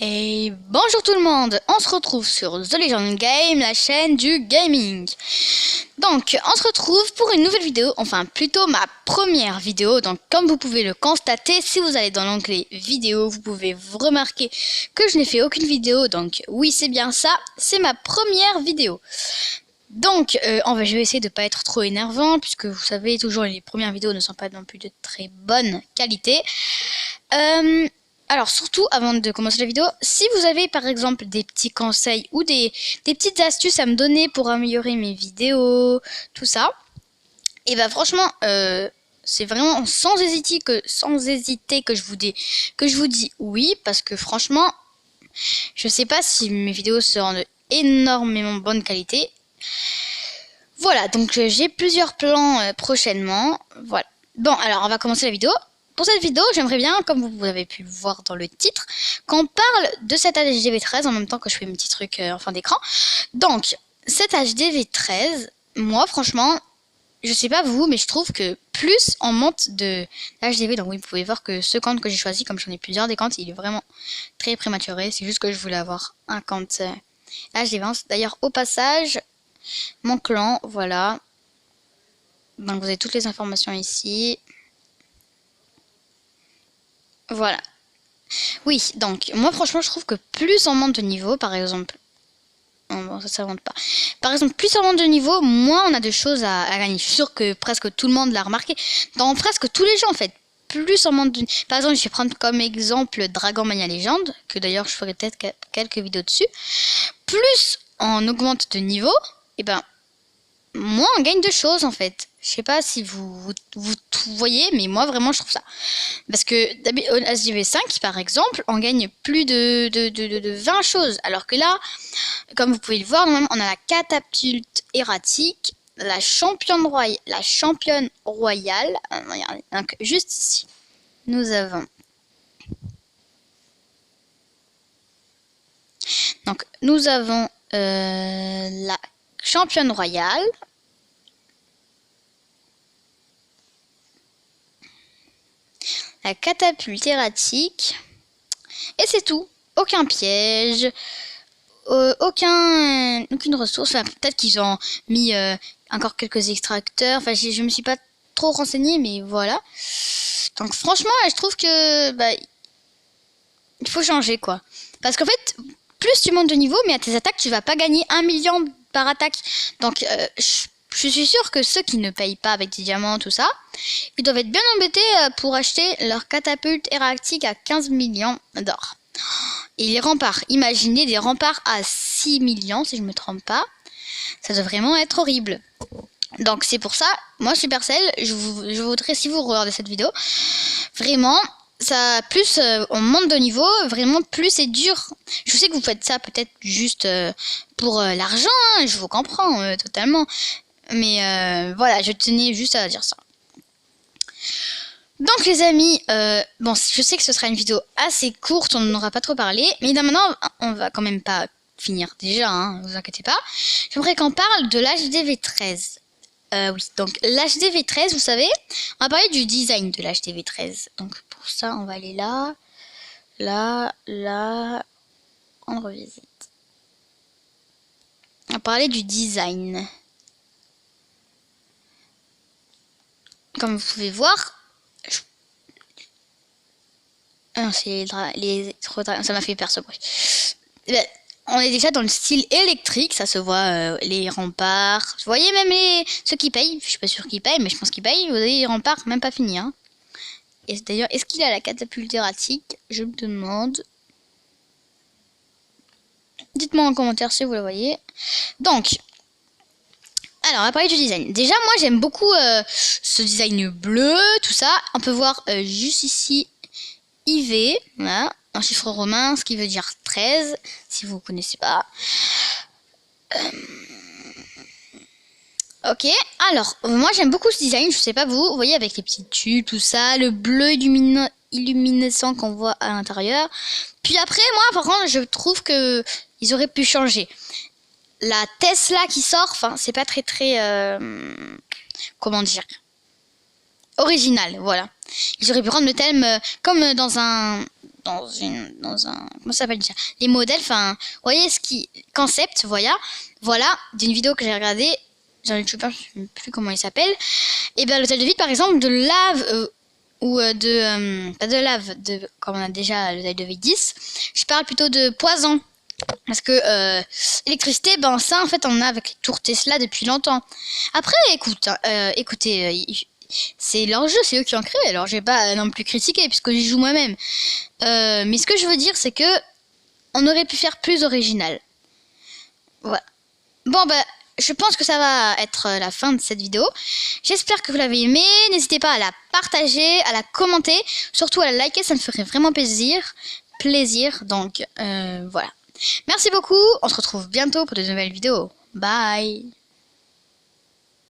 Et bonjour tout le monde, on se retrouve sur The Legend Game, la chaîne du gaming. Donc on se retrouve pour une nouvelle vidéo, enfin plutôt ma première vidéo. Donc comme vous pouvez le constater, si vous allez dans l'onglet vidéo, vous pouvez remarquer que je n'ai fait aucune vidéo. Donc oui, c'est bien ça, c'est ma première vidéo. Donc je vais essayer de pas être trop énervant, puisque vous savez toujours les premières vidéos ne sont pas non plus de très bonne qualité. Alors surtout, avant de commencer la vidéo, si vous avez par exemple des petits conseils ou des petites astuces à me donner pour améliorer mes vidéos, tout ça, et bah franchement, c'est vraiment sans hésiter que je vous dis oui, parce que franchement, je sais pas si mes vidéos seront de énormément bonne qualité. Voilà, donc j'ai plusieurs plans prochainement. Voilà. Bon, alors on va commencer la vidéo. Pour cette vidéo, j'aimerais bien, comme vous avez pu le voir dans le titre, qu'on parle de cette HDV13 en même temps que je fais mes petits trucs en fin d'écran. Donc, cette HDV13, moi franchement, je sais pas vous, mais je trouve que plus on monte de HDV, donc oui, vous pouvez voir que ce compte que j'ai choisi, comme j'en ai plusieurs des comptes, il est vraiment très prématuré. C'est juste que je voulais avoir un compte HDV11. D'ailleurs, au passage, mon clan, voilà. Donc vous avez toutes les informations ici. Voilà. Oui, donc, moi, franchement, je trouve que plus on monte de niveau, par exemple... Oh, bon, ça monte pas. Par exemple, plus on monte de niveau, moins on a de choses à gagner. Je suis sûre que presque tout le monde l'a remarqué. Dans presque tous les jeux, en fait. Plus on monte de... Par exemple, je vais prendre comme exemple Dragon Mania Legend, que d'ailleurs, je ferai peut-être quelques vidéos dessus. Plus on augmente de niveau, et ben, moins on gagne de choses, en fait. Je sais pas si vous voyez, mais moi vraiment je trouve ça. Parce que HDV5 par exemple, on gagne plus de 20 choses. Alors que là, comme vous pouvez le voir, normalement on a la catapulte erratique, la championne royale. Donc juste ici, nous avons. La championne royale. La catapulte erratique. Et c'est tout. Aucun piège. Aucune ressource. Enfin, peut-être qu'ils ont mis encore quelques extracteurs. Enfin, je me suis pas trop renseignée, mais voilà. Donc franchement, je trouve que il faut changer, quoi. Parce qu'en fait, plus tu montes de niveau, mais à tes attaques, tu vas pas gagner 1 million par attaque. Donc je suis sûre que ceux qui ne payent pas avec des diamants, tout ça, ils doivent être bien embêtés pour acheter leur catapulte erratique à 15 millions d'or. Et les remparts, imaginez des remparts à 6 millions, si je ne me trompe pas. Ça doit vraiment être horrible. Donc c'est pour ça, moi Supercell, je voudrais, si vous regardez cette vidéo, vraiment, ça, plus on monte de niveau, vraiment plus c'est dur. Je sais que vous faites ça peut-être juste pour l'argent, hein, je vous comprends totalement. Mais voilà, je tenais juste à dire ça. Donc les amis, bon, je sais que ce sera une vidéo assez courte, on n'en aura pas trop parlé, mais maintenant, on va quand même pas finir déjà, hein, vous inquiétez pas. J'aimerais qu'on parle de l'HDV13. Oui, donc l'HDV13, vous savez, on va parler du design de l'HDV13. Donc pour ça, on va aller là, là, on revisite. On va parler du design. Comme vous pouvez voir, c'est ça m'a fait peur ce bruit. On est déjà dans le style électrique, ça se voit, les remparts. Vous voyez même ceux qui payent, je suis pas sûre qu'ils payent, mais je pense qu'ils payent. Vous voyez les remparts, même pas finis. Hein. Et d'ailleurs, est-ce qu'il a la catapulte erratique? Je me demande. Dites-moi en commentaire si vous la voyez. Donc, alors on va parler du design. Déjà, moi j'aime beaucoup ce design bleu, tout ça. On peut voir juste ici IV, voilà, en chiffre romain, ce qui veut dire 13, si vous ne connaissez pas. Ok, alors, moi j'aime beaucoup ce design, je sais pas vous voyez avec les petits tubes, tout ça, le bleu illuminescent qu'on voit à l'intérieur. Puis après, moi par contre, je trouve que ils auraient pu changer. La Tesla qui sort, enfin, c'est pas très, comment dire, original, voilà. Ils auraient pu rendre le thème comme dans un dans un, comment ça s'appelle déjà, les modèles, enfin, vous voyez ce qui, concept, voilà, d'une vidéo que j'ai regardée, j'en ai plus plus comment il s'appelle, et bien l'hôtel de ville par exemple, de lave, ou pas de lave, comme on a déjà l'hôtel de ville 10, je parle plutôt de poison. Parce que électricité, ben ça en fait on a avec les tours Tesla depuis longtemps. Après écoutez, c'est leur jeu, c'est eux qui ont créé, alors je vais pas non plus critiquer puisque j'y joue moi-même. Mais ce que je veux dire c'est que on aurait pu faire plus original. Voilà. Bon bah je pense que ça va être la fin de cette vidéo. J'espère que vous l'avez aimé. N'hésitez pas à la partager, à la commenter, surtout à la liker, ça me ferait vraiment plaisir. Donc voilà. Merci beaucoup, on se retrouve bientôt pour de nouvelles vidéos. Bye.